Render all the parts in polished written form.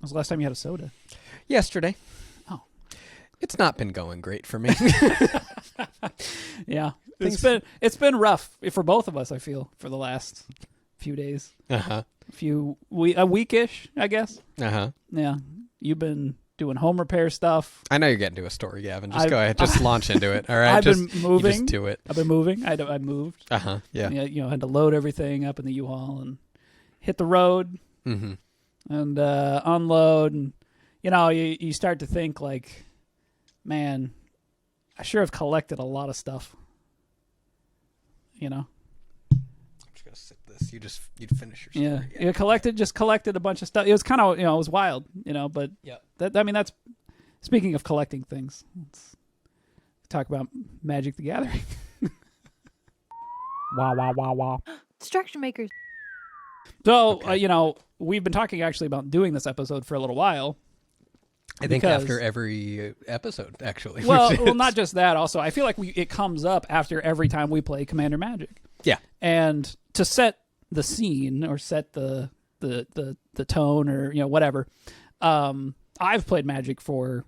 was the last time you had a soda? Yesterday. Oh. It's not been going great for me. Yeah. It's been rough for both of us, I feel, for the last few days. Uh-huh. A weekish, I guess. Uh-huh. Yeah. You've been doing home repair stuff. I know you're getting to a story, Gavin. Just go ahead. Just launch into it. All right. I've been moving. You just do it. I've been moving. I moved. Uh-huh. Yeah. Had to load everything up in the U-Haul and hit the road and unload. And, you start to think like, man, I sure have collected a lot of stuff. I'm just going to sip this. You'd finish your story. Yeah. Collected a bunch of stuff. It was kind of, it was wild, but yeah. That's, speaking of collecting things, let's talk about Magic the Gathering. Wow. Distraction makers. So, we've been talking actually about doing this episode for a little while. I think after every episode, actually. Well, not just that. Also, I feel like it comes up after every time we play Commander Magic. Yeah. And to set the scene or set the tone or whatever, I've played Magic for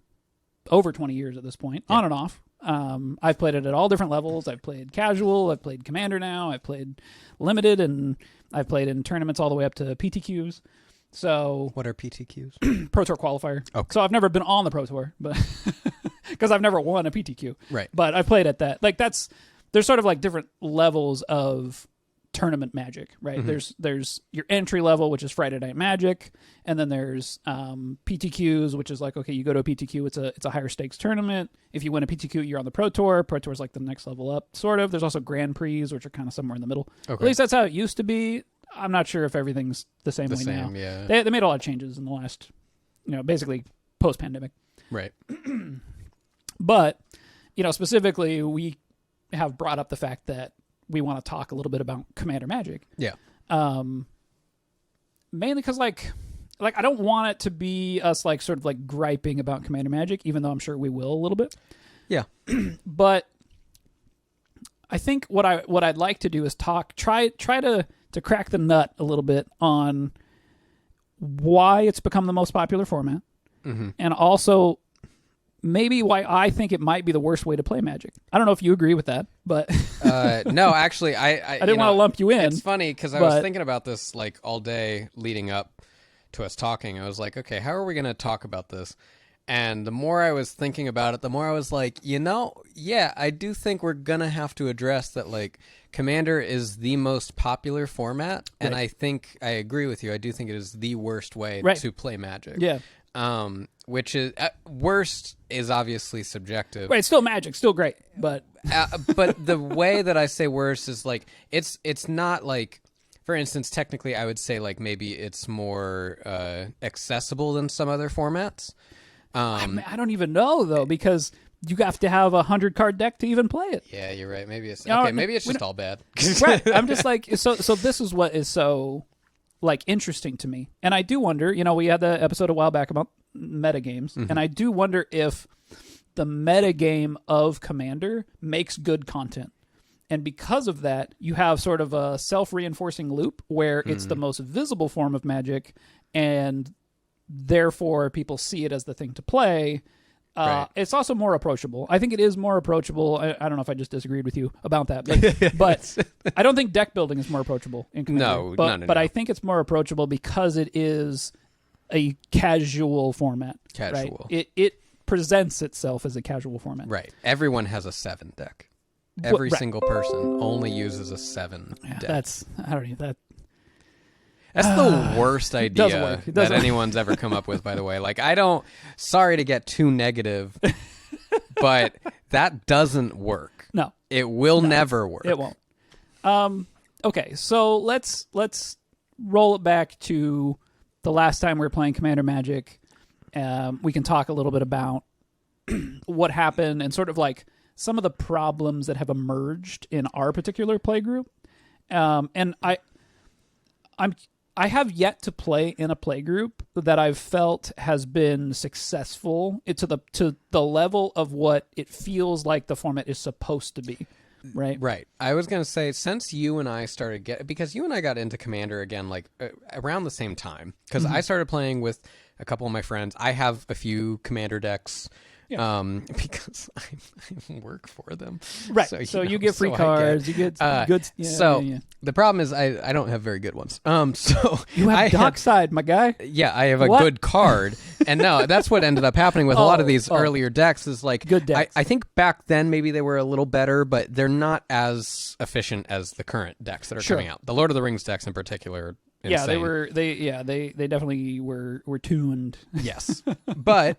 over 20 years at this point, on and off. I've played it at all different levels. I've played casual. I've played Commander now. I've played limited, and I've played in tournaments all the way up to PTQs. So what are PTQs? Pro Tour qualifier. Okay. So I've never been on the Pro Tour, but because I've never won a PTQ. Right. But I played at that. Like there's sort of like different levels of tournament Magic, right? Mm-hmm. There's your entry level, which is Friday Night Magic, and then there's PTQs, which is like, okay, you go to a PTQ, it's a higher stakes tournament. If you win a PTQ, you're on the Pro Tour. Pro Tour is like the next level up, sort of. There's also Grand Prix, which are kind of somewhere in the middle. Okay. At least that's how it used to be. I'm not sure if everything's the same way now. Yeah. They made a lot of changes in the last, basically post-pandemic. Right. But, specifically, we have brought up the fact that we want to talk a little bit about Commander Magic. Yeah. Mainly because, like I don't want it to be us, like, sort of, like, griping about Commander Magic, even though I'm sure we will a little bit. Yeah. But I think what I'd like to do is try to crack the nut a little bit on why it's become the most popular format, and also maybe why I think it might be the worst way to play Magic. I don't know if you agree with that, but no, actually, I didn't want to lump you in. It's funny because I was thinking about this like all day leading up to us talking. I was like, okay, how are we going to talk about this? And the more I was thinking about it, the more I was like, yeah, I do think we're going to have to address that, like, Commander is the most popular format, and I think I agree with you. I do think it is the worst way to play Magic. Yeah. Which is, worst is obviously subjective. Right, it's still Magic, still great, but... but the way that I say worst is, like, it's not, like... For instance, technically, I would say, like, maybe it's more accessible than some other formats. I don't even know, though, because you have to have a 100-card deck to even play it. Yeah, you're right. Maybe it's okay. Maybe it's just all bad. Right. I'm just like, so this is what is so, like, interesting to me. And I do wonder, we had the episode a while back about metagames, and I do wonder if the metagame of Commander makes good content. And because of that, you have sort of a self-reinforcing loop where it's the most visible form of Magic, and therefore people see it as the thing to play. Right. It's also more approachable. I think it is more approachable. I don't know if I just disagreed with you about that, but I don't think deck building is more approachable in Commander. No. But I think it's more approachable because it is a casual format. Casual. Right? It presents itself as a casual format. Right. Everyone has a 7 deck. Every single person only uses a 7 deck. That's the worst idea that anyone's ever come up with, by the way. Like, sorry to get too negative, but that doesn't work. No. It will never work. It won't. Okay, so let's roll it back to the last time we were playing Commander Magic. We can talk a little bit about what happened and sort of like some of the problems that have emerged in our particular play group. And I have yet to play in a play group that I've felt has been successful to the level of what it feels like the format is supposed to be. Right. Right. I was going to say, since you and I started because you and I got into Commander again, like around the same time, because I started playing with a couple of my friends. I have a few Commander decks. Because I work for them. Right. So you get free cards. You get good. The problem is I don't have very good ones. So you have Dockside, my guy. Yeah, I have a good card. And no, that's what ended up happening with a lot of these earlier decks is like, good decks. I think back then maybe they were a little better, but they're not as efficient as the current decks that are coming out. The Lord of the Rings decks in particular. Insane. Yeah, they definitely were tuned. Yes. But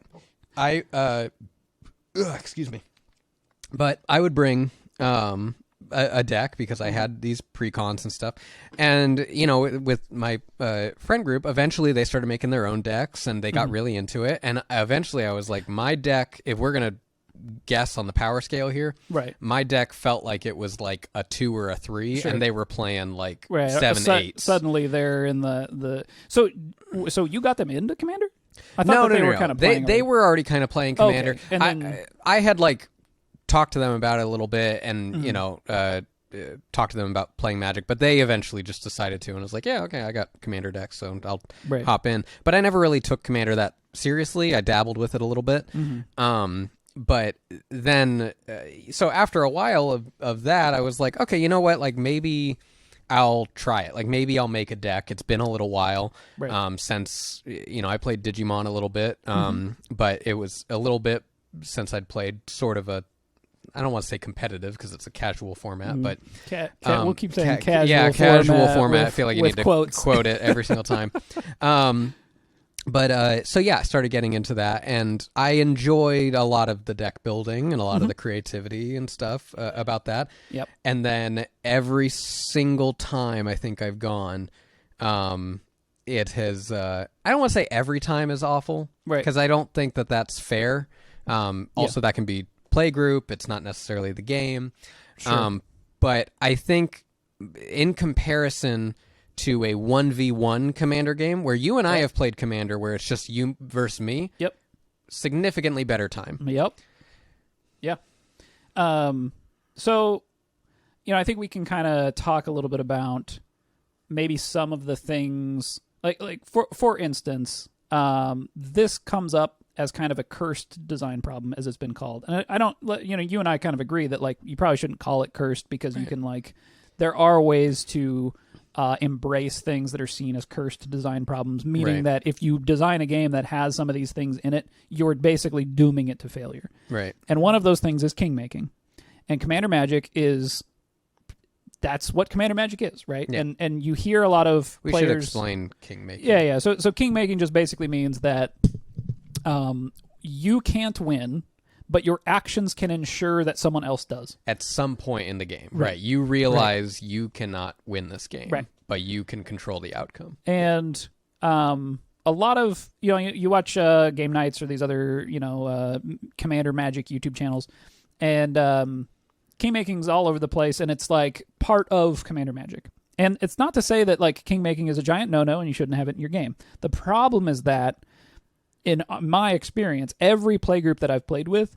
excuse me. But I would bring a deck because I had these pre-cons and stuff. And, with my friend group, eventually they started making their own decks and they got really into it. And eventually I was like, my deck, if we're going to guess on the power scale here, right? My deck felt like it was like a 2 or a 3, and they were playing like 7, 8. Suddenly they're in the So you got them into Commander? I thought they were kind of playing. They were already kind of playing Commander. Okay. And then, I had like talked to them about it a little bit, and talked to them about playing Magic, but they eventually just decided to, and I was like, yeah, okay, I got Commander decks, so I'll hop in. But I never really took Commander that seriously. I dabbled with it a little bit. But then, so after a while of that, I was like, okay, you know what? Like maybe I'll try it. Like maybe I'll make a deck. It's been a little while since I played Digimon a little bit, but it was a little bit since I'd played sort of a. I don't want to say competitive because it's a casual format, but we'll keep saying casual. Yeah, casual format. I feel like you need to quotes. Quote it every single time. But I started getting into that, and I enjoyed a lot of the deck building and a lot of the creativity and stuff about that. Yep. And then every single time I think I've gone, it has. I don't want to say every time is awful, right? Because I don't think that that's fair. Also, that can be play group. It's not necessarily the game. Sure. But I think in comparison to a 1v1 Commander game where you and I have played Commander where it's just you versus me. Yep. Significantly better time. Yep. Yeah. So, I think we can kind of talk a little bit about maybe some of the things like for instance, this comes up as kind of a cursed design problem, as it's been called. And I don't, you and I kind of agree that like you probably shouldn't call it cursed because you can there are ways to embrace things that are seen as cursed design problems, meaning that if you design a game that has some of these things in it, you're basically dooming it to failure. Right. And one of those things is kingmaking. And Commander Magic that's what Commander Magic is, right? Yeah. And you hear a lot of players... We should explain kingmaking. Yeah. So kingmaking just basically means that you can't win, but your actions can ensure that someone else does. At some point in the game, right? You realize you cannot win this game, but you can control the outcome. And a lot of, you watch Game Nights or these other, Commander Magic YouTube channels, and kingmaking's all over the place, and it's like part of Commander Magic. And it's not to say that like kingmaking is a giant no-no and you shouldn't have it in your game. The problem is that in my experience, every playgroup that I've played with,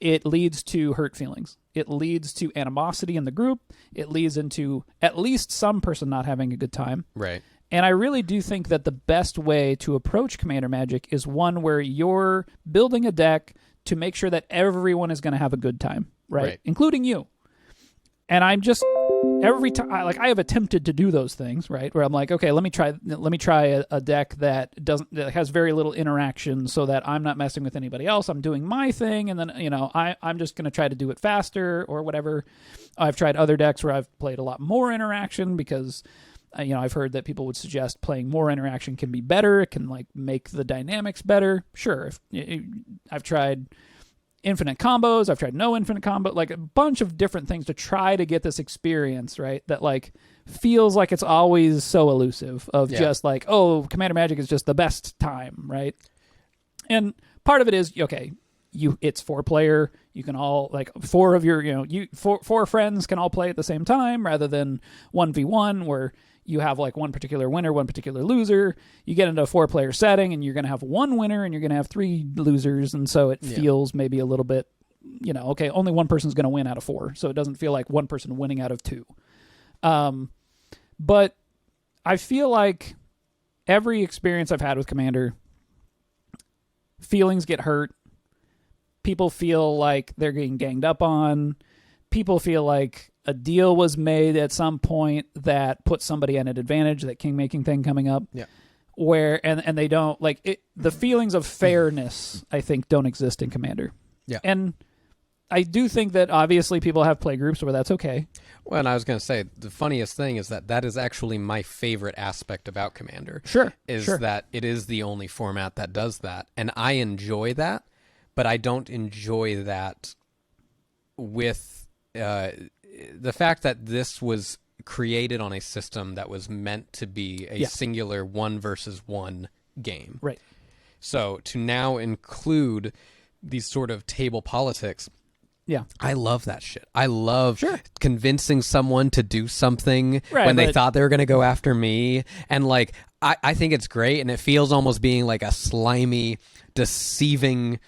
it leads to hurt feelings. It leads to animosity in the group. It leads into at least some person not having a good time. Right. And I really do think that the best way to approach Commander Magic is one where you're building a deck to make sure that everyone is going to have a good time, right? Including you. And I'm just... every time, I have attempted to do those things, right? Where I'm like, okay, let me try a deck that has very little interaction, so that I'm not messing with anybody else. I'm doing my thing, and then I'm just going to try to do it faster or whatever. I've tried other decks where I've played a lot more interaction because I've heard that people would suggest playing more interaction can be better. It can make the dynamics better. Sure, I've tried infinite combos. I've tried no infinite combo, a bunch of different things to try to get this experience, right? That feels like it's always so elusive of just Commander Magic is just the best time, right? And part of it is, okay, it's 4-player. You can all, 4 of your, four friends can all play at the same time rather than 1v1 where you have one particular winner, one particular loser. You get into a 4-player setting and you're going to have one winner and you're going to have 3 losers. And so it feels maybe a little bit, okay, only one person's going to win out of 4. So it doesn't feel like one person winning out of 2. But I feel like every experience I've had with Commander, feelings get hurt. People feel like they're getting ganged up on. People feel like a deal was made at some point that puts somebody at an advantage, that kingmaking thing coming up. Yeah. Where, and they don't, like, the feelings of fairness, I think, don't exist in Commander. Yeah. And I do think that obviously people have play groups where that's okay. Well, and I was going to say, the funniest thing is that is actually my favorite aspect about Commander. Sure. Is that it is the only format that does that. And I enjoy that, but I don't enjoy that with the fact that this was created on a system that was meant to be a singular 1 versus 1 game. Right. So to now include these sort of table politics, I love that shit. I love convincing someone to do something when they thought they were going to go after me. And like, I think it's great, and it feels almost being like a slimy, deceiving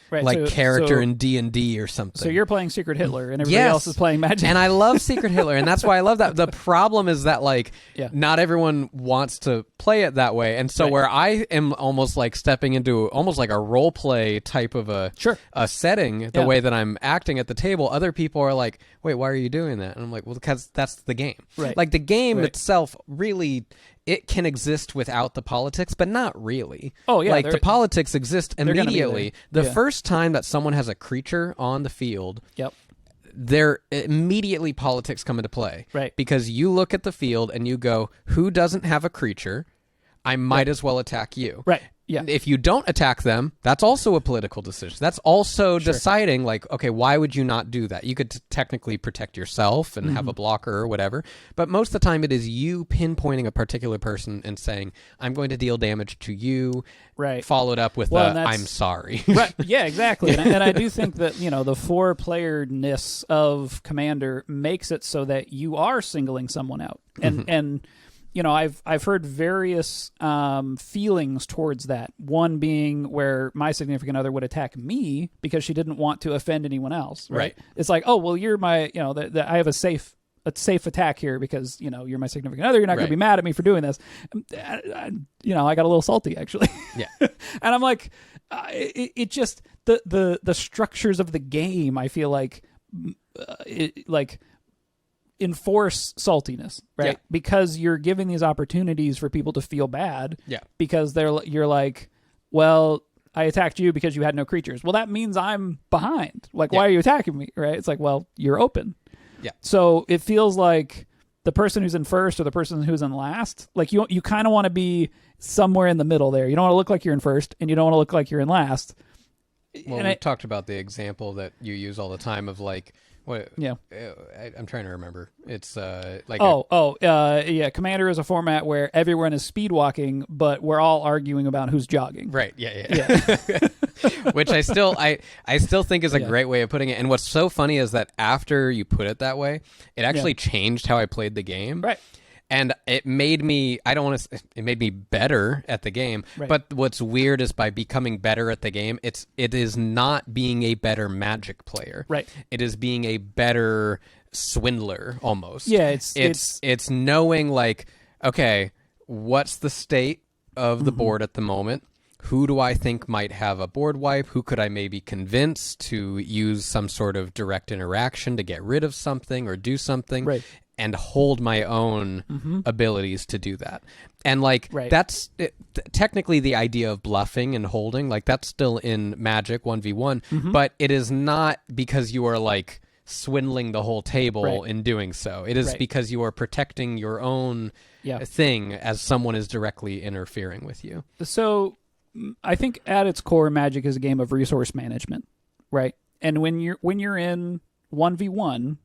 character in D&D or something. So you're playing Secret Hitler, and everybody else is playing Magic. And I love Secret Hitler, and that's why I love that. The problem is that like not everyone wants to play it that way, and so where I am almost like stepping into almost like a role play type of a setting, the way that I'm acting at the table, other people are like, "Wait, why are you doing that?" And I'm like, "Well, because that's the game." Right. Like the game itself really. It can exist without the politics, but not really. Oh, yeah. Like, the politics exist immediately. The Yeah. first time that someone has a creature on the field, there immediately politics come into play. Right. Because you look at the field and you go, who doesn't have a creature? I might as well attack you. Right. Yeah. If you don't attack them, that's also a political decision. That's also deciding, like, okay, why would you not do that? You could technically protect yourself and have a blocker or whatever. But most of the time, it is you pinpointing a particular person and saying, I'm going to deal damage to you, followed up with I'm sorry. Right. Yeah, exactly. And I do think that, you know, the 4-player-ness of Commander makes it so that you are singling someone out. And you know, I've heard various feelings towards that. One being where my significant other would attack me because she didn't want to offend anyone else. Right. It's like, oh well, you're my, you know, I have a safe attack here because, you know, you're my significant other. You're not going to be mad at me for doing this. You know, I got a little salty actually. Yeah. And I'm like, it just the structures of the game. I feel like enforce saltiness, right? Because you're giving these opportunities for people to feel bad. Yeah. Because you're like, well, I attacked you because you had no creatures. Well, that means I'm behind. Like, why are you attacking me? Right? It's like, well, you're open. Yeah. So it feels like the person who's in first or the person who's in last, like you kind of want to be somewhere in the middle there. You don't want to look like you're in first, and you don't want to look like you're in last. Well, we talked about the example that you use all the time of like, what? Yeah, I'm trying to remember. It's like Commander is a format where everyone is speed walking, but we're all arguing about who's jogging. Right. Yeah. Which I still think is a great way of putting it. And what's so funny is that after you put it that way, it actually changed how I played the game. Right. And it made me, it made me better at the game. Right. But what's weird is by becoming better at the game, it is not being a better Magic player. Right. It is being a better swindler almost. Yeah, it's knowing like, okay, what's the state of the board at the moment? Who do I think might have a board wipe? Who could I maybe convince to use some sort of direct interaction to get rid of something or do something? Right. And hold my own abilities to do that. And like that's technically the idea of bluffing and holding, like that's still in Magic 1v1, but it is not because you are like swindling the whole table in doing so. It is because you are protecting your own thing as someone is directly interfering with you. So I think at its core, Magic is a game of resource management, right? And when you're in 1v1,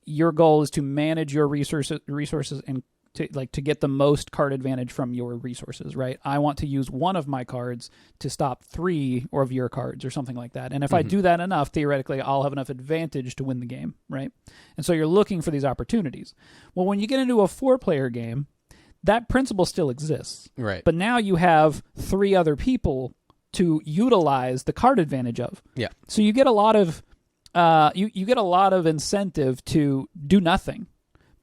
your goal is to manage your resources and to get the most card advantage from your resources, right? I want to use one of my cards to stop 3 of your cards or something like that. And if I do that enough, theoretically, I'll have enough advantage to win the game, right? And so you're looking for these opportunities. Well, when you get into a 4-player game, that principle still exists. Right. But now you have 3 other people to utilize the card advantage of. Yeah. So you get a lot of you get a lot of incentive to do nothing,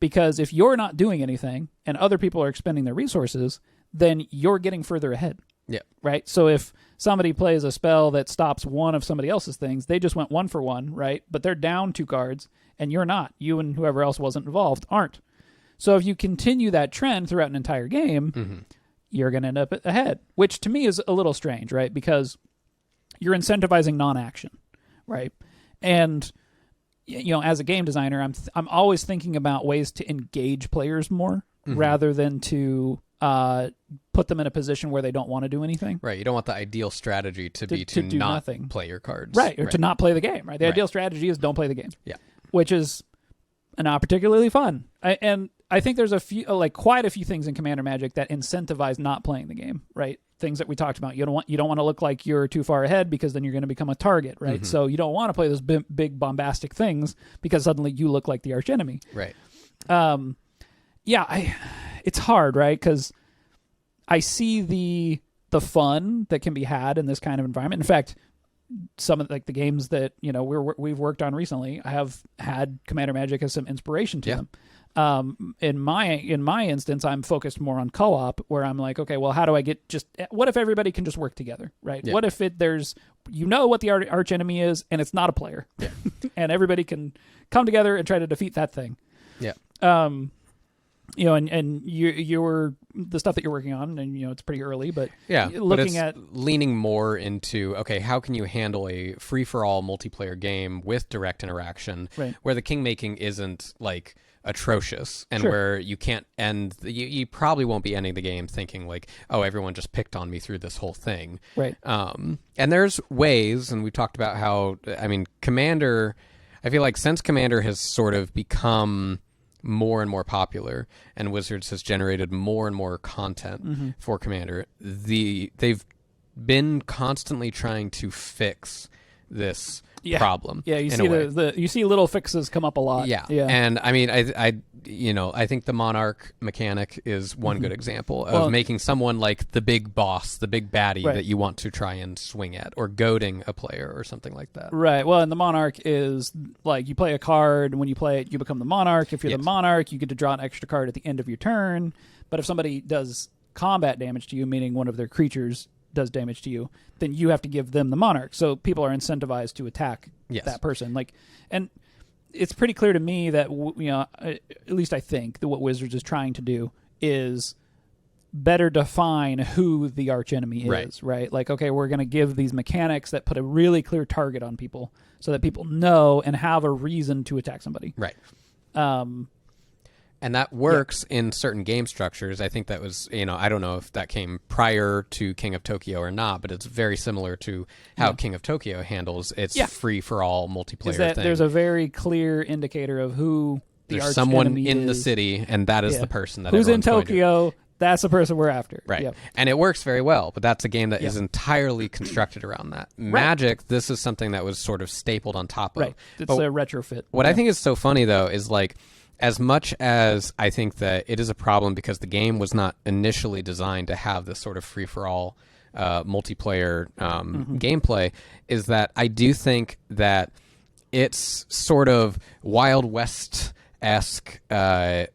because if you're not doing anything and other people are expending their resources, then you're getting further ahead. Yeah. Right? So if somebody plays a spell that stops one of somebody else's things, they just went 1 for 1, right? But they're down 2 cards, and you're not. You and whoever else wasn't involved aren't. So if you continue that trend throughout an entire game, you're going to end up ahead, which to me is a little strange, right? Because you're incentivizing non-action, right? And as a game designer, I'm always thinking about ways to engage players more rather than to put them in a position where they don't want to do anything. Right. You don't want the ideal strategy to be to do not nothing. Play your cards. Right. Or to not play the game, right? The ideal strategy is don't play the game. Yeah. Which is not particularly fun. And I think there's quite a few things in Commander Magic that incentivize not playing the game, right? Things that we talked about. You don't want to look like you're too far ahead because then you're going to become a target, right? So you don't want to play those big bombastic things because suddenly you look like the archenemy. Right. It's hard, right? Because I see the fun that can be had in this kind of environment. In fact, some of the games that we've worked on recently, I have had Commander Magic as some inspiration to them. In my instance, I'm focused more on co-op, where I'm like, okay, well, how do I what if everybody can just work together, right? Yeah. What if there's what the arch enemy is, and it's not a player, and everybody can come together and try to defeat that thing. Yeah. And you're the stuff that you're working on, and it's pretty early, but looking at leaning more into, okay, how can you handle a free-for-all multiplayer game with direct interaction, where the kingmaking isn't like atrocious, and where you can't end you probably won't be ending the game thinking like, oh, everyone just picked on me through this whole thing, right? And there's ways, and we talked about how, Commander, I feel like since Commander has sort of become more and more popular, and Wizards has generated more and more content for Commander, they've been constantly trying to fix this problem. Yeah, you see little fixes come up a lot. Yeah. And I think the Monarch mechanic is one good example of making someone like the big boss, the big baddie that you want to try and swing at, or goading a player or something like that. Right. Well, and the Monarch is like, you play a card, and when you play it, you become the Monarch. If you're the Monarch, you get to draw an extra card at the end of your turn. But if somebody does combat damage to you, meaning one of their creatures does damage to you, then you have to give them the Monarch. So people are incentivized to attack that person. And it's pretty clear to me that at least I think that what Wizards is trying to do is better define who the archenemy is, right? Like, okay, we're going to give these mechanics that put a really clear target on people so that people know and have a reason to attack somebody. Right. And that works in certain game structures. I think that was, I don't know if that came prior to King of Tokyo or not, but it's very similar to how King of Tokyo handles its free-for-all multiplayer thing. There's a very clear indicator of who the arch someone enemy in is. the city, and that is the person that who's in everyone's Tokyo. That's the person we're after. Right. Yep. And it works very well, but that's a game that is entirely constructed around that. Magic, this is something that was sort of stapled on top of. Right. It's a retrofit. What I think is so funny, though, is like, as much as I think that it is a problem because the game was not initially designed to have this sort of free-for-all multiplayer gameplay, is that I do think that it's sort of Wild West-esque, no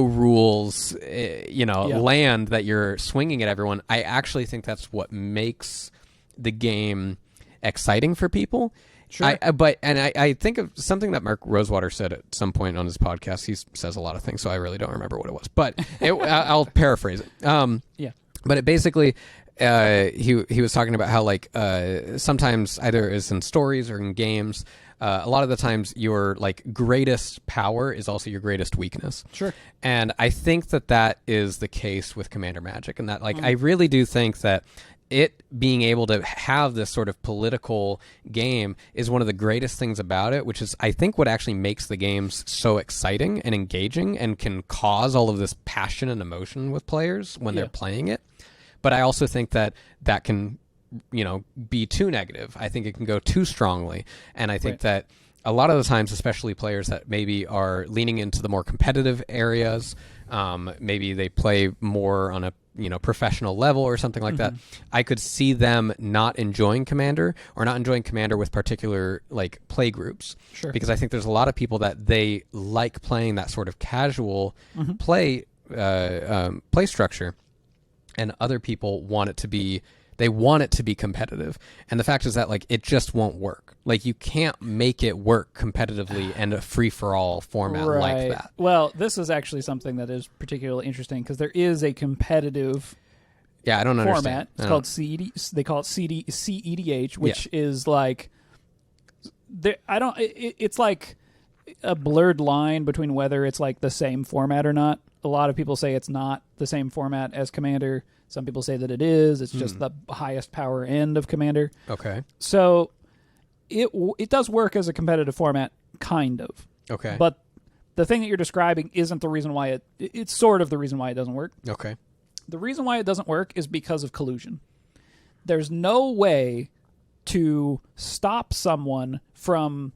rules, land that you're swinging at everyone. I actually think that's what makes the game exciting for people. Sure. I think of something that Mark Rosewater said at some point on his podcast. He says a lot of things, so I really don't remember what it was. But I'll paraphrase it. But it basically, he was talking about how sometimes either is in stories or in games, a lot of the times your greatest power is also your greatest weakness. Sure. And I think that is the case with Commander Magic, and that I really do think that it being able to have this sort of political game is one of the greatest things about it, which is, I think, what actually makes the games so exciting and engaging and can cause all of this passion and emotion with players when they're playing it. But I also think that can, be too negative. I think it can go too strongly. And I think that a lot of the times, especially players that maybe are leaning into the more competitive areas, maybe they play more on a professional level or something like that, I could see them not enjoying Commander, or not enjoying Commander with particular play groups. Sure. Because I think there's a lot of people that they like playing that sort of casual play structure. and other people want it to be. They want it to be competitive, and the fact is that like it just won't work. Like you can't make it work competitively and a free for all format like that. Well, this is actually something that is particularly interesting because there is a competitive. Yeah, I don't format. understand. It's called CD. They call it CEDH, which is like. It's like a blurred line between whether it's like the same format or not. A lot of people say it's not the same format as Commander. Some people say that it is. It's just the highest power end of Commander. Okay. So it does work as a competitive format, kind of. Okay. But the thing that you're describing isn't the reason why it's sort of the reason why it doesn't work. Okay. The reason why it doesn't work is because of collusion. There's no way to stop someone from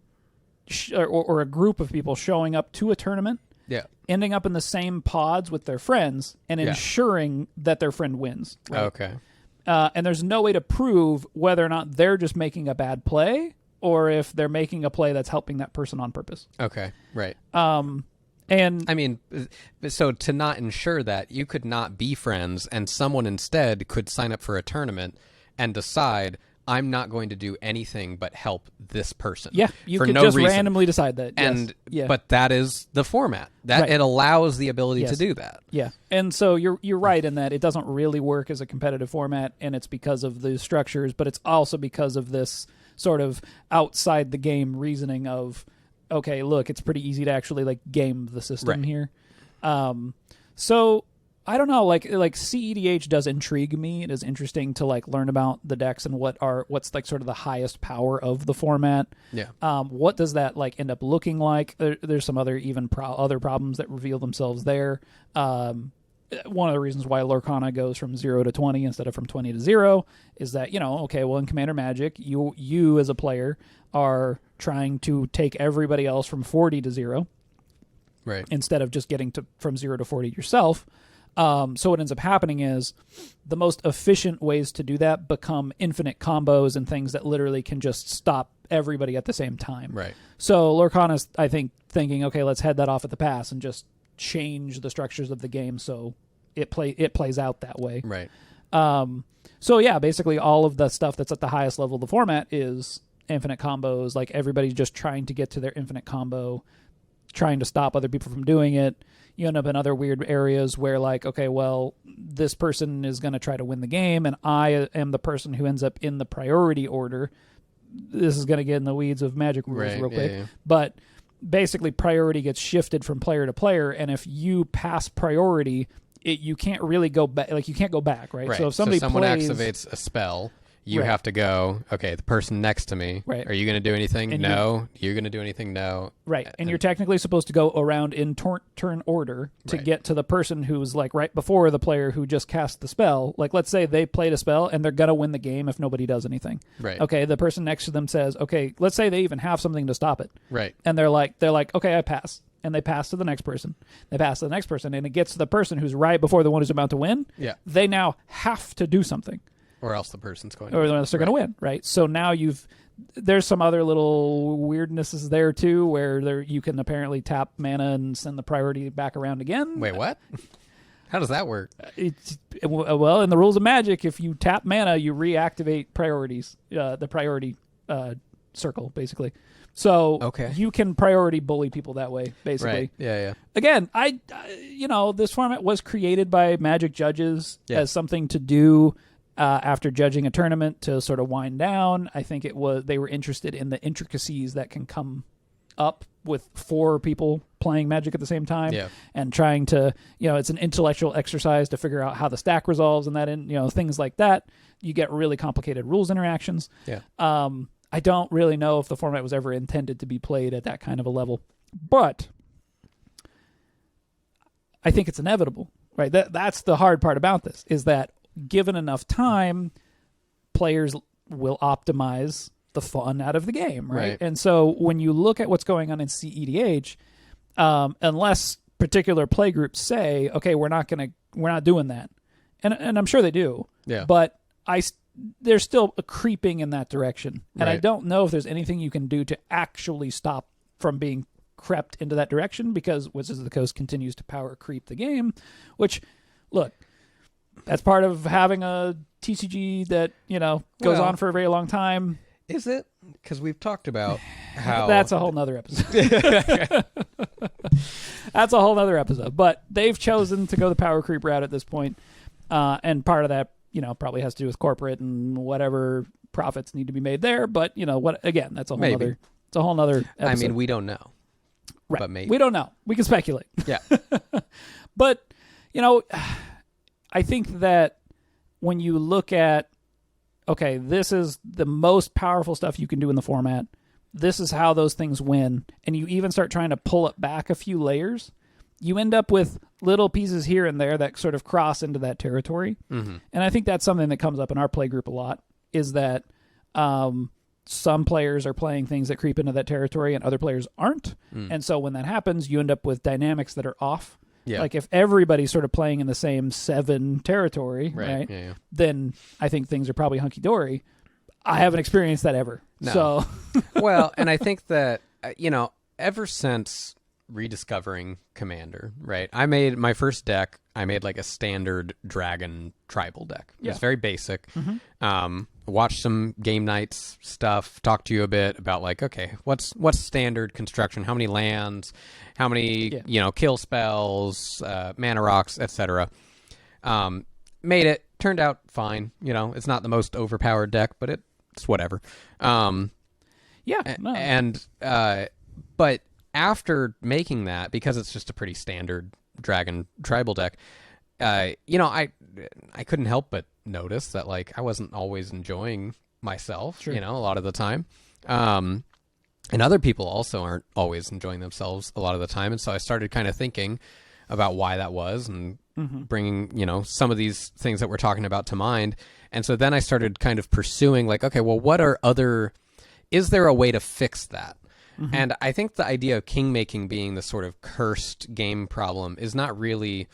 or a group of people showing up to a tournament, ending up in the same pods with their friends, and ensuring that their friend wins. Right? Okay. And there's no way to prove whether or not they're just making a bad play or if they're making a play that's helping that person on purpose. Okay. Right. And I mean, so to not ensure that, you could not be friends, and someone instead could sign up for a tournament and decide, I'm not going to do anything but help this person. Yeah, you for could no just reason. randomly decide that. And yes. but that is the format. That it allows the ability to do that. Yeah. And so you're right in that it doesn't really work as a competitive format, and it's because of the structures, but it's also because of this sort of outside the game reasoning of, okay, look, it's pretty easy to actually like game the system here. So I don't know, like CEDH does intrigue me. It is interesting to like learn about the decks and what's like sort of the highest power of the format. Yeah. What does that like end up looking like? There's some other other problems that reveal themselves there. One of the reasons why Lorcana goes from 0 to 20 instead of from 20 to 0 is that, okay, well, in Commander Magic, you as a player are trying to take everybody else from 40 to 0. Right. Instead of just getting from 0 to 40 yourself. So what ends up happening is the most efficient ways to do that become infinite combos and things that literally can just stop everybody at the same time. Right. So Lorcana's, I think, thinking, okay, let's head that off at the pass and just change the structures of the game so it plays out that way. Right. So yeah, basically all of the stuff that's at the highest level of the format is infinite combos. Like everybody's just trying to get to their infinite combo, trying to stop other people from doing it. You end up in other weird areas where like, okay, well, this person is going to try to win the game, and I am the person who ends up in the priority order. This is going to get in the weeds of Magic rules real quick. Yeah. But basically priority gets shifted from player to player, and if you pass priority, you can't really go back. Like you can't go back, right? Right. So if someone plays, activates a spell, you have to go, okay, the person next to me, are you going to do anything? And no. You're going to do anything? No. Right. And you're technically supposed to go around in turn order to get to the person who's like right before the player who just cast the spell. Like let's say they played a spell and they're going to win the game if nobody does anything. Right. Okay, the person next to them says, okay, let's say they even have something to stop it. Right. And they're like, okay, I pass. And they pass to the next person. They pass to the next person, and it gets to the person who's right before the one who's about to win. Yeah. They now have to do something. Or else the person's going to win. Or else they're going to win, right? So now there's some other little weirdnesses there too, where you can apparently tap mana and send the priority back around again. Wait, what? How does that work? Well, in the rules of Magic, if you tap mana, you reactivate priorities, the priority circle, basically. So you can priority bully people that way, basically. Right. Yeah. Again, this format was created by Magic judges as something to do after judging a tournament to sort of wind down. I think they were interested in the intricacies that can come up with 4 people playing Magic at the same time and trying to, it's an intellectual exercise to figure out how the stack resolves and that, things like that. You get really complicated rules interactions. Yeah. I don't really know if the format was ever intended to be played at that kind of a level, but I think it's inevitable, right? That's the hard part about this, is that given enough time, players will optimize the fun out of the game, right? And so when you look at what's going on in CEDH, unless particular play groups say, okay, we're not doing that, and I'm sure they do, but there's still a creeping in that direction. And I don't know if there's anything you can do to actually stop from being crept into that direction, because Wizards of the Coast continues to power creep the game, which, look, That's part of having a TCG that, goes on for a very long time. Is it? Because we've talked about how... That's a whole nother episode. That's a whole nother episode. But they've chosen to go the power creep route at this point. And part of that, probably has to do with corporate and whatever profits need to be made there. But, again, that's a whole other... It's a whole nother episode. I mean, we don't know. Right. But maybe. We don't know. We can speculate. Yeah. But, I think that when you look at, okay, this is the most powerful stuff you can do in the format. This is how those things win. And you even start trying to pull it back a few layers. You end up with little pieces here and there that sort of cross into that territory. Mm-hmm. And I think that's something that comes up in our play group a lot, is that some players are playing things that creep into that territory and other players aren't. And so when that happens, you end up with dynamics that are off. Yeah. Like if everybody's sort of playing in the same 7 territory, right? Yeah. Then I think things are probably hunky-dory. I haven't experienced that ever. No. So well, and I think that, ever since rediscovering Commander, right? I made my first deck. I made like a standard dragon tribal deck. Yeah. It's very basic. Mm-hmm. Watched some game nights stuff. Talked to you a bit about like, okay, what's standard construction? How many lands? How many kill spells? Mana rocks, etc. Made it. Turned out fine. It's not the most overpowered deck, but it's whatever. No. But after making that, because it's just a pretty standard dragon tribal deck, I couldn't help but notice that like I wasn't always enjoying myself, sure. A lot of the time. And other people also aren't always enjoying themselves a lot of the time. And so I started kind of thinking about why that was and bringing, some of these things that we're talking about to mind. And so then I started kind of pursuing like, okay, well, is there a way to fix that? Mm-hmm. And I think the idea of kingmaking being the sort of cursed game problem is not really,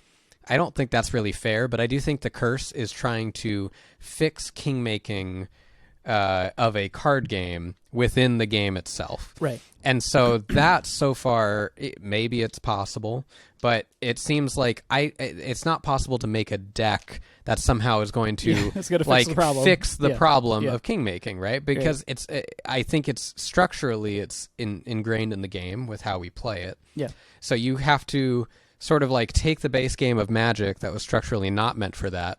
I don't think that's really fair, but I do think the curse is trying to fix kingmaking of a card game within the game itself. Right. And so that so far, maybe it's possible, but it seems like it's not possible to make a deck that somehow is going to fix the problem of kingmaking, right? Because I think it's structurally it's ingrained in the game with how we play it. Yeah. So you have to sort of like take the base game of Magic that was structurally not meant for that,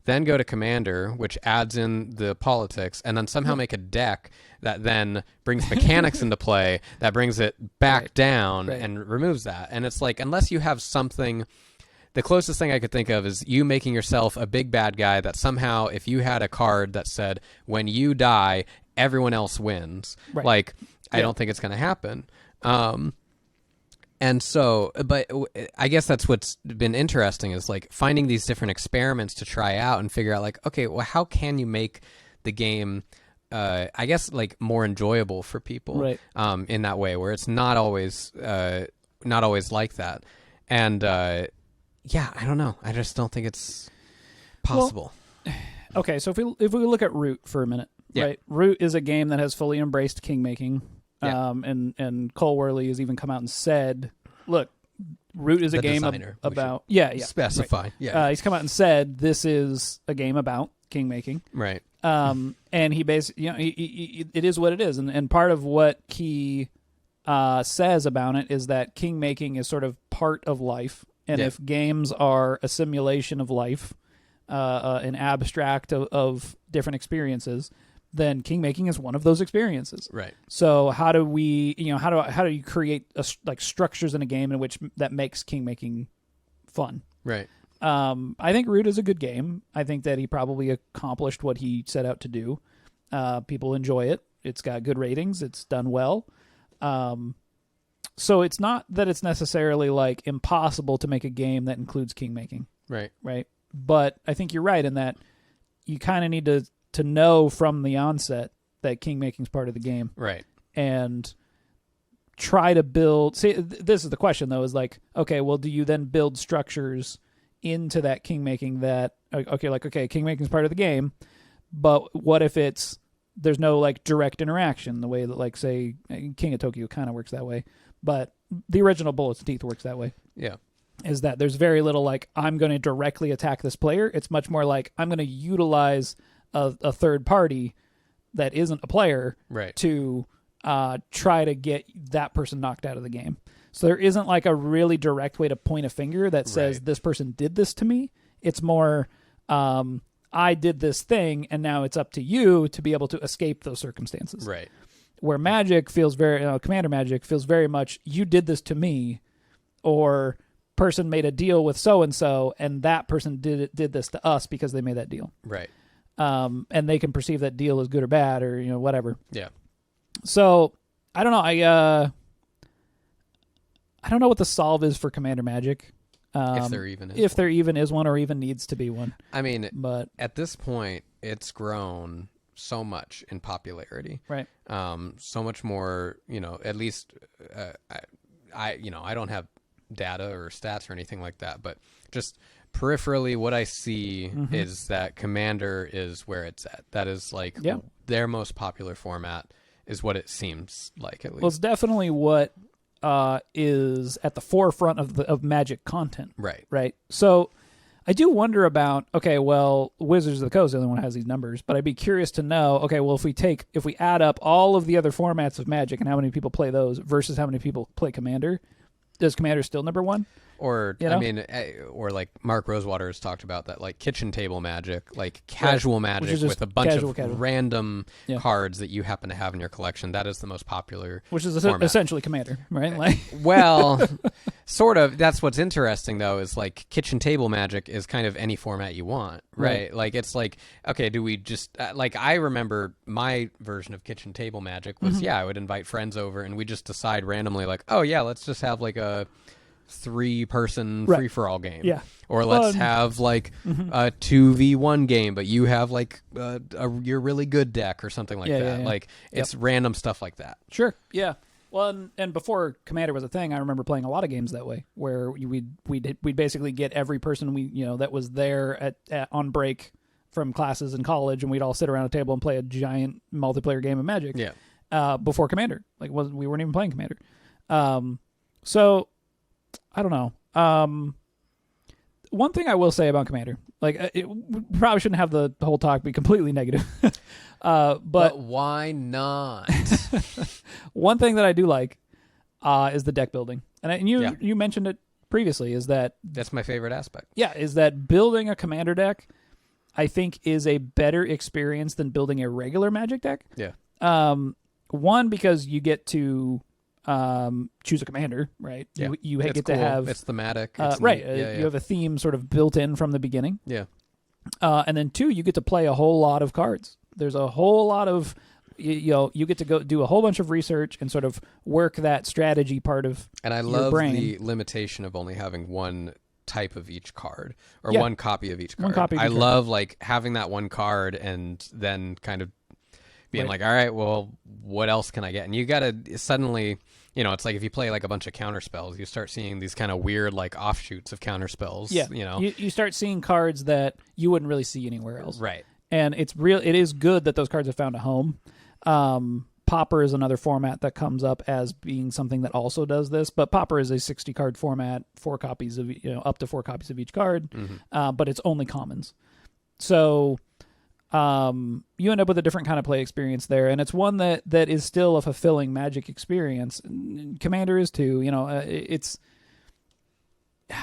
then go to Commander, which adds in the politics, and then somehow make a deck that then brings mechanics into play, that brings it back down and removes that. And it's like, unless you have something, the closest thing I could think of is you making yourself a big bad guy that somehow, if you had a card that said, when you die, everyone else wins. Right. Like, I don't think it's going to happen. And so, but I guess that's what's been interesting is like finding these different experiments to try out and figure out like, okay, well, how can you make the game, I guess like more enjoyable for people, in that way where it's not always like that. And, I don't know. I just don't think it's possible. Well, okay. So if we look at Root for a minute, right? Root is a game that has fully embraced kingmaking. Yeah. And Cole Worley has even come out and said, look, Root is a game about... Specify. Right. Yeah. He's come out and said, this is a game about kingmaking. Right. And he basically, it is what it is. And part of what he says about it is that kingmaking is sort of part of life. And if games are a simulation of life, an abstract of different experiences, then kingmaking is one of those experiences. Right. So how do we, how do you create structures in a game in which that makes kingmaking fun? Right. I think Root is a good game. I think that he probably accomplished what he set out to do. People enjoy it. It's got good ratings. It's done well. So it's not that it's necessarily like impossible to make a game that includes kingmaking. Right. Right. But I think you're right in that you kind of need to know from the onset that kingmaking is part of the game. Right. And try to build... See, this is the question, though, is like, okay, well, do you then build structures into that kingmaking that... Okay, kingmaking is part of the game, but what if there's no, like, direct interaction, the way that, like, say, King of Tokyo kind of works that way, but the original Bullets and Teeth works that way. Yeah. is that there's very little like I'm going to directly attack this player. It's much more like I'm going to utilize a third party that isn't a player to try to get that person knocked out of the game. So there isn't like a really direct way to point a finger that says this person did this to me. It's more I did this thing, and now it's up to you to be able to escape those circumstances. Right. Where Magic feels very, Commander Magic feels very much, you did this to me, or person made a deal with so-and-so, and that person did this to us because they made that deal. Right. And they can perceive that deal as good or bad or, whatever. Yeah. So, I don't know. I don't know what the solve is for Commander Magic. If there even is if there even is one or even needs to be one. I mean, but at this point, it's grown so much in popularity. Right. So much more, at least I don't have data or stats or anything like that, but just peripherally what I see is that Commander is where it's at. That is like their most popular format is what it seems like, at least. Well, it's definitely what is at the forefront of Magic content. Right. Right. So I do wonder about, okay, well, Wizards of the Coast is the only one who has these numbers, but I'd be curious to know, okay, well, if we add up all of the other formats of Magic and how many people play those versus how many people play Commander, does Commander still number one? Or, or like Mark Rosewater has talked about that, like kitchen table Magic, like casual Magic with a bunch of random cards that you happen to have in your collection. That is the most popular Which is format. Essentially Commander, right? Like, well, sort of. That's what's interesting, though, is like kitchen table Magic is kind of any format you want, right? Like, it's like, okay, do we just, like, I remember my version of kitchen table Magic was, I would invite friends over and we just decide randomly, like, oh, yeah, let's just have like a 3-person free-for-all game. Yeah. Or let's have like a 2v1 game, but you have like your really good deck or something like that. Yeah. Like it's random stuff like that. Sure. Yeah. Well, and before Commander was a thing, I remember playing a lot of games that way, where we'd basically get every person that was there at on break from classes in college, and we'd all sit around a table and play a giant multiplayer game of Magic. Yeah. Before Commander, we weren't even playing Commander. So I don't know. One thing I will say about Commander, we probably shouldn't have the whole talk be completely negative. But why not? One thing that I do like is the deck building, and you mentioned it previously. That's my favorite aspect. Yeah, is that building a Commander deck, I think, is a better experience than building a regular Magic deck. Yeah. One, because you get to choose a commander, right? Yeah. You get to have it's thematic, you have a theme sort of built in from the beginning. Yeah. And then 2, you get to play a whole lot of cards. There's a whole lot of you get to go do a whole bunch of research and sort of work that strategy part of and I your love brain. The limitation of only having one type of each card or one copy of each card. One copy of I each love like having that one card and then kind of being like, all right, well, what else can I get? And you got to suddenly, it's like if you play like a bunch of counter spells, you start seeing these kind of weird like offshoots of counter spells. Yeah. You start seeing cards that you wouldn't really see anywhere else. Right. And it is good that those cards have found a home. Pauper is another format that comes up as being something that also does this, but Pauper is a 60-card format, 4 copies of up to 4 copies of each card, but it's only commons. So you end up with a different kind of play experience there, and it's one that is still a fulfilling Magic experience. Commander is too. It's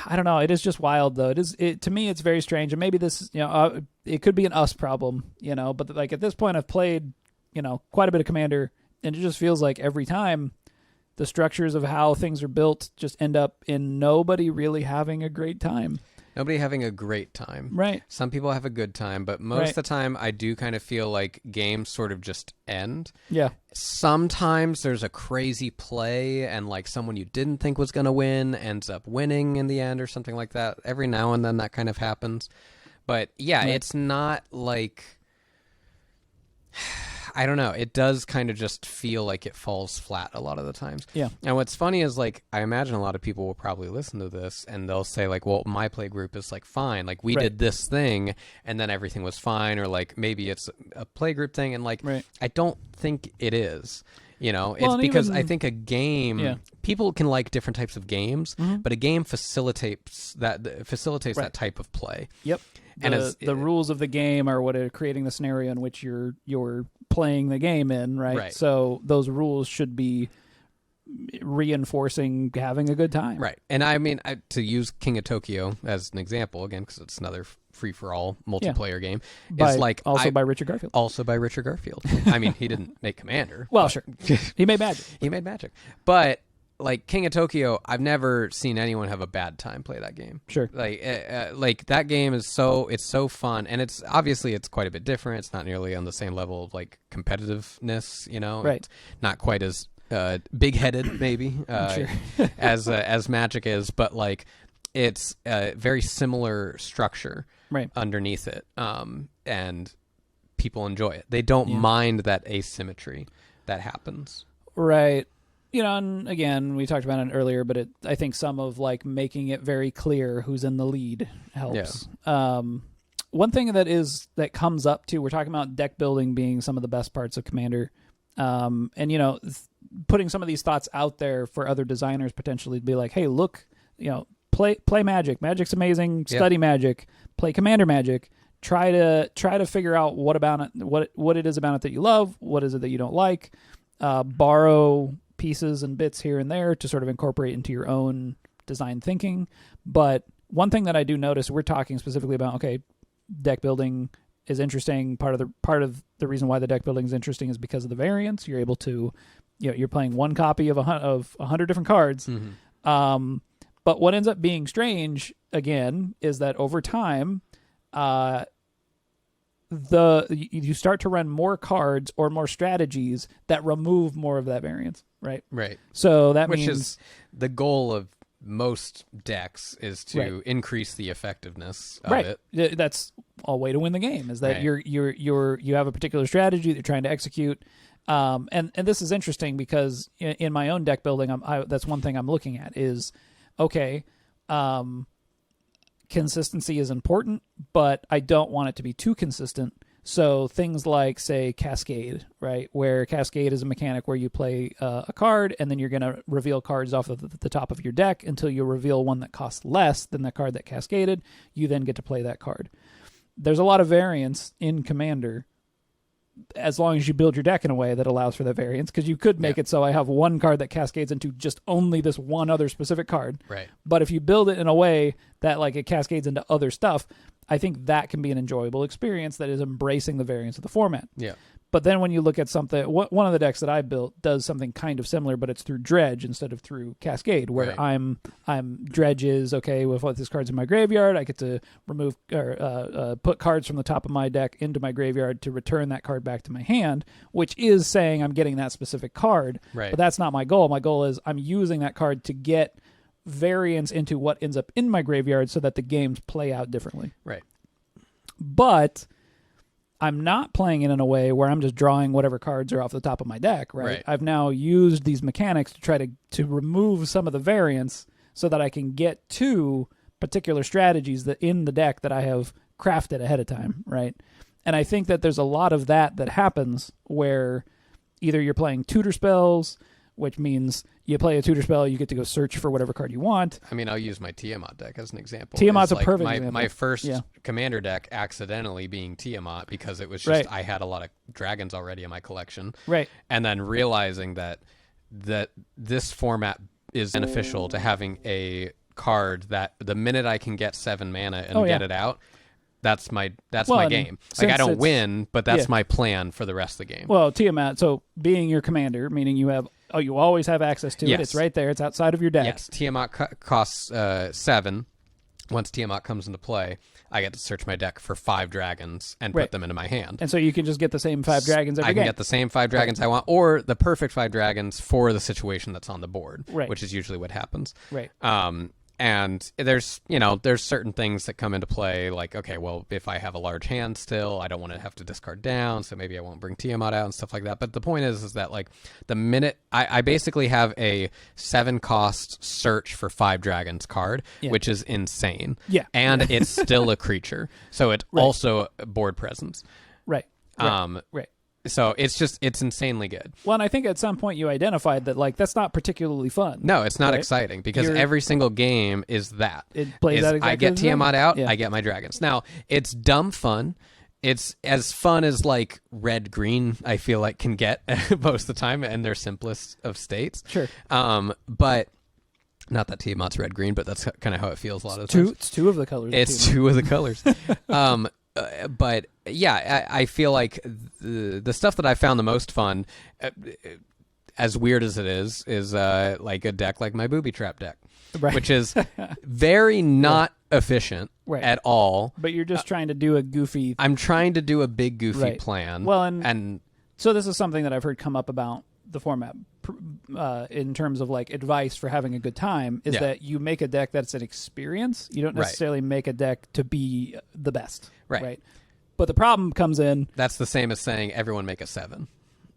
I don't know. It is just wild though. To me, it's very strange, and maybe this it could be an us problem, But like at this point, I've played quite a bit of Commander, and it just feels like every time the structures of how things are built just end up in nobody really having a great time. Nobody having a great time. Right. Some people have a good time, but most of the time I do kind of feel like games sort of just end. Yeah. Sometimes there's a crazy play and like someone you didn't think was going to win ends up winning in the end or something like that. Every now and then that kind of happens. But yeah, it's not like... I don't know. It does kind of just feel like it falls flat a lot of the times. Yeah. And what's funny is like, I imagine a lot of people will probably listen to this and they'll say like, well, my play group is like fine. Like we did this thing and then everything was fine. Or like maybe it's a play group thing. And like, I don't think it is. You know, it's Well, and because even- I think a game, people can like different types of games, but a game facilitates that type of play. Yep. And The rules of the game are what are creating the scenario in which you're playing the game in, right? Right. So those rules should be reinforcing having a good time. Right. And I mean, to use King of Tokyo as an example, again, because it's another free-for-all multiplayer game, is like... by Richard Garfield. Also by Richard Garfield. I mean, he didn't make Commander. Well, sure. He made magic. He made magic. But, like, King of Tokyo, I've never seen anyone have a bad time play that game. Sure. Like that game is so fun. And it's quite a bit different. It's not nearly on the same level of, like, competitiveness, you know? Right. It's not quite as... big-headed maybe as Magic is, but like it's a very similar structure underneath it, and people enjoy it. They don't mind that asymmetry that happens. Right. You know, and again, we talked about it earlier, but I think some of like making it very clear who's in the lead helps. Yeah. One thing that comes up too, we're talking about deck building being some of the best parts of Commander. And, you know, putting some of these thoughts out there for other designers potentially to be like, hey, look, you know, play Magic. Magic's amazing. Study Magic. Play Commander Magic. Try to figure out what about it, what it is about it that you love. What is it that you don't like? Borrow pieces and bits here and there to sort of incorporate into your own design thinking. But one thing that I do notice, we're talking specifically about, okay, deck building is interesting. Part of the reason why the deck building is interesting is because of the variance. You're able to, you know, you're playing one copy of 100 different cards. Mm-hmm. But what ends up being strange again is that over time, you start to run more cards or more strategies that remove more of that variance, right? Right. So that means is the goal of most decks is to increase the effectiveness of it. That's a way to win the game, is that you have a particular strategy that you're trying to execute. And this is interesting because in my own deck building, that's one thing I'm looking at is, okay, consistency is important, but I don't want it to be too consistent. So things like, say, Cascade, right, where Cascade is a mechanic where you play a card and then you're going to reveal cards off of the top of your deck until you reveal one that costs less than the card that cascaded. You then get to play that card. There's a lot of variance in Commander as long as you build your deck in a way that allows for that variance, because you could make it so I have one card that cascades into just only this one other specific card. Right. But if you build it in a way that like it cascades into other stuff, I think that can be an enjoyable experience that is embracing the variance of the format. Yeah. But then when you look at something, one of the decks that I built does something kind of similar, but it's through Dredge instead of through Cascade, where I'm Dredge is, okay, with what this card's in my graveyard, I get to remove or put cards from the top of my deck into my graveyard to return that card back to my hand, which is saying I'm getting that specific card. Right. But that's not my goal. My goal is I'm using that card to get variance into what ends up in my graveyard so that the games play out differently. Right. But I'm not playing it in a way where I'm just drawing whatever cards are off the top of my deck, right? I've now used these mechanics to try to remove some of the variance so that I can get to particular strategies that in the deck that I have crafted ahead of time, right? And I think that there's a lot of that happens where either you're playing tutor spells, which means you play a tutor spell, you get to go search for whatever card you want. I mean, I'll use my Tiamat deck as an example. Tiamat's a perfect example. My first Commander deck accidentally being Tiamat because it was just I had a lot of dragons already in my collection. Right. And then realizing that this format is beneficial to having a card that the minute I can get 7 mana and get it out, that's my game. Like, I don't win, but that's my plan for the rest of the game. Well, Tiamat, so being your commander, meaning you always have access to it. It's right there. It's outside of your deck. Yes, Tiamat costs 7. Once Tiamat comes into play, I get to search my deck for 5 dragons and put them into my hand. And so you can just get the same 5 dragons every game. I can get the same 5 dragons I want, or the perfect 5 dragons for the situation that's on the board, which is usually what happens. Right. And there's certain things that come into play, like, okay, well, if I have a large hand still, I don't want to have to discard down, so maybe I won't bring Tiamat out and stuff like that. But the point is that, like, the minute I basically have a 7-cost search for 5 dragons card, which is insane. Yeah. And it's still a creature, so it also board presence. Right. So it's insanely good. Well, and I think at some point you identified that like that's not particularly fun. No, it's not right? exciting because every single game is that. It plays out exactly I get the same. Tiamat out, Yeah. I get my dragons. Now, it's dumb fun. It's as fun as like red green I feel like can get most of the time in their simplest of states. Sure. But not that Tiamat's red green, but that's kind of how it feels a lot of the times. It's two of the colors. It's two of the colors. But yeah, I feel like the stuff that I found the most fun, as weird as it is like a deck like my booby trap deck, Right. which is very not efficient Right. at all. But you're just trying to do a goofy. I'm trying to do a big goofy Right. plan. Well, and so this is something that I've heard come up about the format in terms of like advice for having a good time is that you make a deck that's an experience. You don't necessarily make a deck to be the best. Right. But the problem comes in. That's the same as saying everyone make a 7.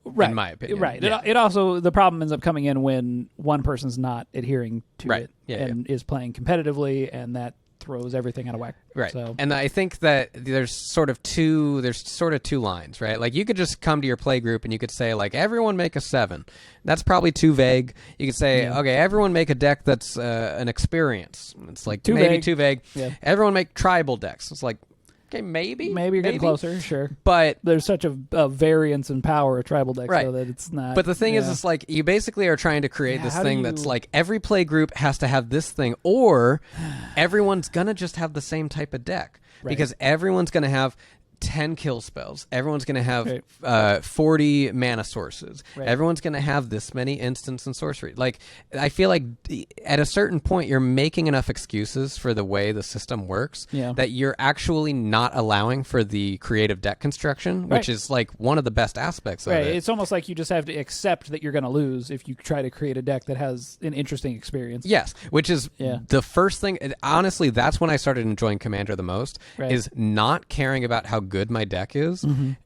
Right. In my opinion. Right. Yeah. It also, the problem ends up coming in when one person's not adhering to Right. it Yeah, and is playing competitively, and that throws everything out of whack. Right. So, And I think that there's sort of two lines, right? Like you could just come to your play group and you could say like everyone make a 7. That's probably too vague. You could say, okay, everyone make a deck that's an experience. It's like maybe too vague. Yeah. Everyone make tribal decks. It's like, okay, maybe you're getting closer, sure. But there's such a variance in power of tribal decks, Right. so that it's not. But the thing is, it's like you basically are trying to create this how do thing you- that's like every play group has to have this thing, or everyone's gonna just have the same type of deck because everyone's gonna have 10 kill spells. Everyone's going to have 40 mana sources. Right. Everyone's going to have this many instants and sorcery. Like, I feel like at a certain point, you're making enough excuses for the way the system works that you're actually not allowing for the creative deck construction, which is like one of the best aspects of it. It's almost like you just have to accept that you're going to lose if you try to create a deck that has an interesting experience. Yes, which is the first thing. Honestly, that's when I started enjoying Commander the most, is not caring about how good my deck is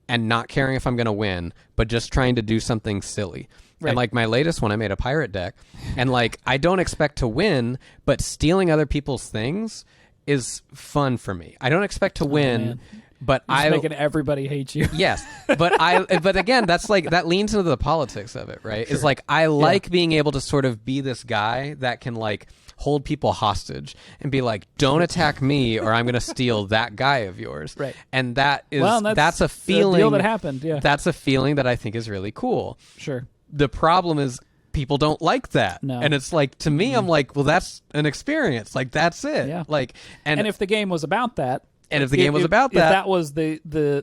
and not caring if I'm going to win, but just trying to do something silly. And like my latest one, I made a pirate deck, and like I don't expect to win, but stealing other people's things is fun for me. I don't expect to win. But I'm making everybody hate you. Yes, but again, that's like that leans into the politics of it, right? It's like I like being able to sort of be this guy that can like hold people hostage and be like, "Don't attack me, or I'm going to steal that guy of yours." Right. And that is that's a feeling the deal that happened. Yeah, that's a feeling that I think is really cool. Sure. The problem is people don't like that. No. And it's like, to me, I'm like, well, that's an experience. Like, that's it. Yeah. Like, and if the game was about that. And if the game was about if that, that was the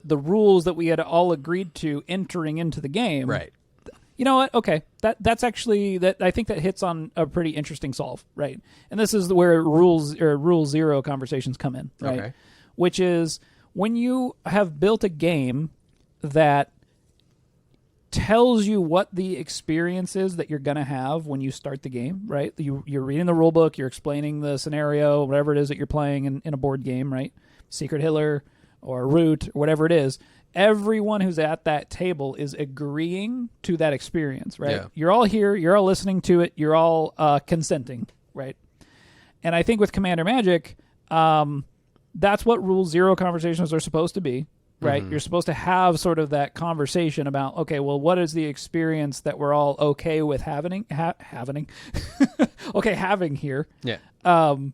rules that we had all agreed to entering into the game, right? You know what? Okay, that's actually that. I think that hits on a pretty interesting solve, right? And this is where rule zero conversations come in, right? Okay. Which is when you have built a game that tells you what the experience is that you're going to have when you start the game, right? You're reading the rule book, you're explaining the scenario, whatever it is that you're playing in a board game, right? Secret Hitler or Root or whatever it is. Everyone who's at that table is agreeing to that experience, right? Yeah. You're all here, you're all listening to it, you're all consenting, right? And I think with Commander Magic, that's what Rule Zero conversations are supposed to be. Right, you're supposed to have sort of that conversation about, okay, well, what is the experience that we're all okay with having here? Yeah. And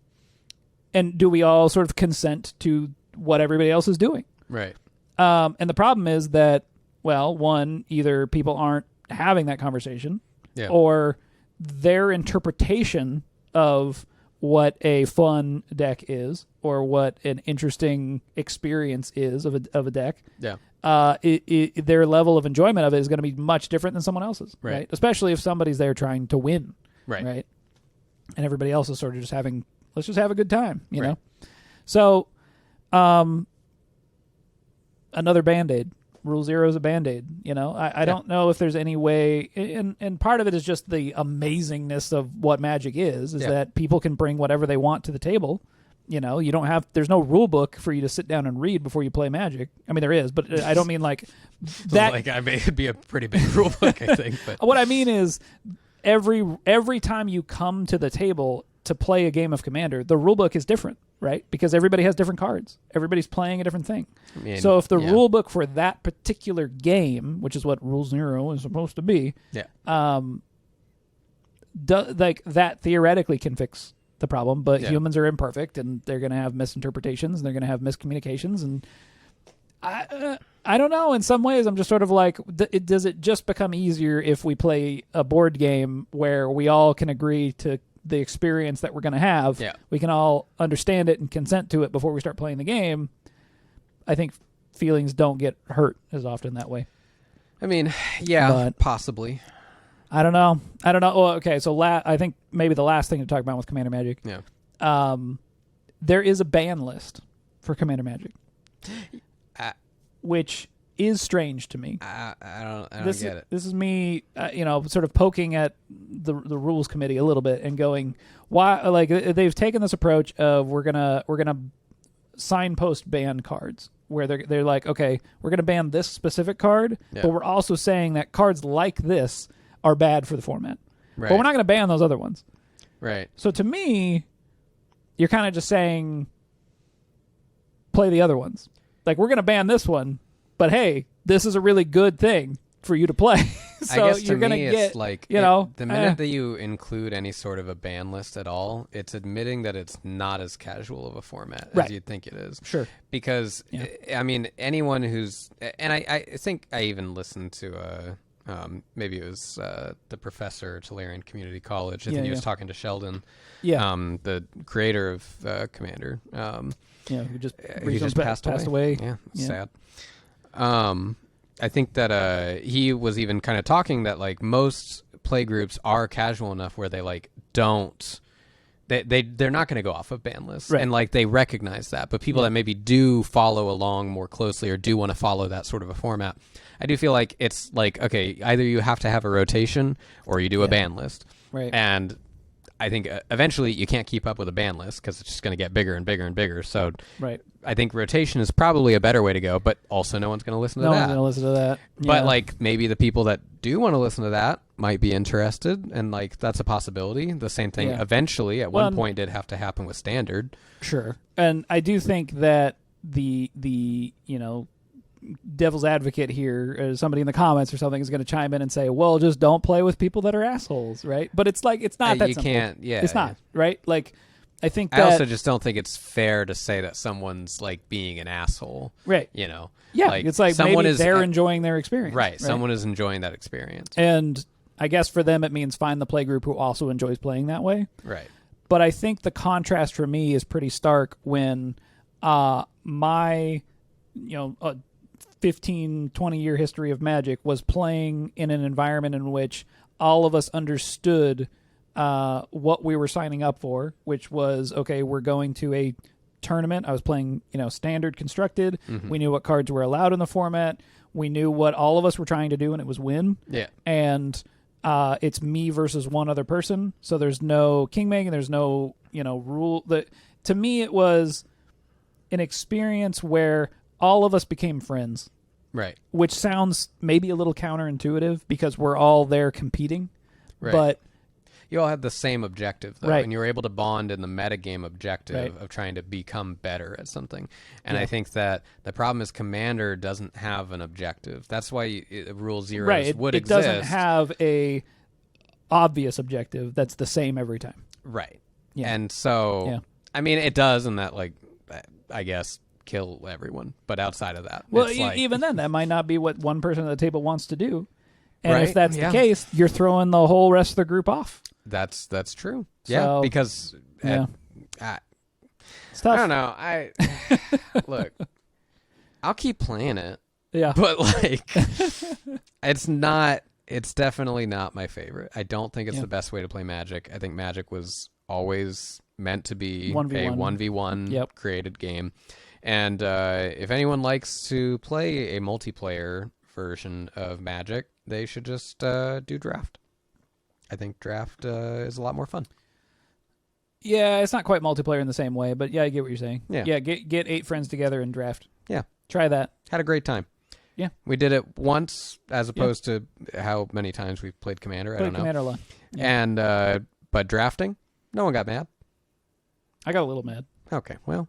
do we all sort of consent to what everybody else is doing? Right. And the problem is that, well, one, either people aren't having that conversation, or their interpretation of what a fun deck is or what an interesting experience is of a deck, their level of enjoyment of it is going to be much different than someone else's, right? Especially if somebody's there trying to win, right? And everybody else is sort of just let's just have a good time, you know? So, another Band-Aid. Rule Zero is a Band-Aid, you know? I don't know if there's any way, and part of it is just the amazingness of what Magic is that people can bring whatever they want to the table. You know, there's no rule book for you to sit down and read before you play Magic. I mean, there is, but I don't mean like that. Like, I mean, it'd be a pretty big rule book, I think. But. What I mean is every time you come to the table to play a game of Commander, the rule book is different. right? Because everybody has different cards. Everybody's playing a different thing. I mean, So if the rule book for that particular game, which is what Rule 0 is supposed to be, like that theoretically can fix the problem, but humans are imperfect, and they're going to have misinterpretations, and they're going to have miscommunications, and I don't know. In some ways, I'm just sort of like, does it just become easier if we play a board game where we all can agree to the experience that we're going to have? Yeah. We can all understand it and consent to it before we start playing the game. I think feelings don't get hurt as often that way. I mean, but possibly. I don't know. Well, okay, so I think maybe the last thing to talk about with Commander Magic. Yeah. There is a ban list for Commander Magic, which is strange to me. I don't get it. This is me, sort of poking at the rules committee a little bit and going, why? Like they've taken this approach of we're gonna signpost ban cards, where they're like, okay, we're gonna ban this specific card, but we're also saying that cards like this are bad for the format. Right. But we're not going to ban those other ones. Right. So to me, you're kind of just saying, play the other ones. Like, we're going to ban this one, but hey, this is a really good thing for you to play. So I guess you're going to get, it's like, the minute that you include any sort of a ban list at all, it's admitting that it's not as casual of a format as you'd think it is. Sure. Because, I mean, anyone who's, and I think I even listened to maybe it was the professor at Tulare Community College. I think he was talking to Sheldon, the creator of Commander. Who just passed away. Yeah, sad. I think that he was even kind of talking that like most play groups are casual enough where they like don't. They're not going to go off of ban lists, and like they recognize that. But people that maybe do follow along more closely or do want to follow that sort of a format, I do feel like it's like, okay, either you have to have a rotation or you do a ban list, right? And I think eventually you can't keep up with a ban list because it's just going to get bigger and bigger and bigger. So I think rotation is probably a better way to go, but also no one's going to listen to that. No one's going to listen to that. But like maybe the people that do want to listen to that might be interested, and like that's a possibility. The same thing eventually at one point did have to happen with standard. Sure. And I do think that the devil's advocate here, somebody in the comments or something, is going to chime in and say, well, just don't play with people that are assholes, right? But it's like, it's not that you simple. Can't, it's not, right? Like, I think I also just don't think it's fair to say that someone's like being an asshole, right? Yeah, like, it's like maybe they're enjoying their experience, right? Someone is enjoying that experience, and I guess for them it means find the play group who also enjoys playing that way, right? But I think the contrast for me is pretty stark when my 15, 20-year history of Magic was playing in an environment in which all of us understood what we were signing up for, which was, okay, we're going to a tournament. I was playing, standard constructed. Mm-hmm. We knew what cards were allowed in the format. We knew what all of us were trying to do, and it was win. Yeah. And it's me versus one other person. So there's no kingmaking. There's no, rule. To me, it was an experience where all of us became friends. Right. Which sounds maybe a little counterintuitive because we're all there competing. Right. But you all had the same objective, though, and you were able to bond in the metagame objective of trying to become better at something. And I think that the problem is Commander doesn't have an objective. That's why Rule Zeros would exist. It doesn't have a obvious objective that's the same every time. Right. Yeah. And so, I mean, it does in that, like, I guess, kill everyone. But outside of that, well, it's like, even then, that might not be what one person at the table wants to do. And if that's the case, you're throwing the whole rest of the group off. That's true. So, yeah, because it's tough. I don't know. Look, I'll keep playing it. Yeah, but like, it's definitely not my favorite. I don't think it's the best way to play Magic. I think Magic was always meant to be 1v1. a 1v1 created game. And if anyone likes to play a multiplayer version of Magic, they should just do Draft. I think Draft is a lot more fun. Yeah, it's not quite multiplayer in the same way, but yeah, I get what you're saying. Yeah, get 8 friends together and Draft. Yeah. Try that. Had a great time. Yeah. We did it once as opposed to how many times we've played Commander. I don't know. Commander a lot. Yeah. And, but drafting, no one got mad. I got a little mad. Okay, well,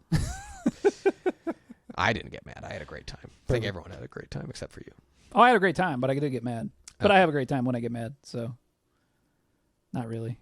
I didn't get mad. I had a great time. I think everyone had a great time except for you. Oh, I had a great time, but I did get mad. But I have a great time when I get mad, so not really.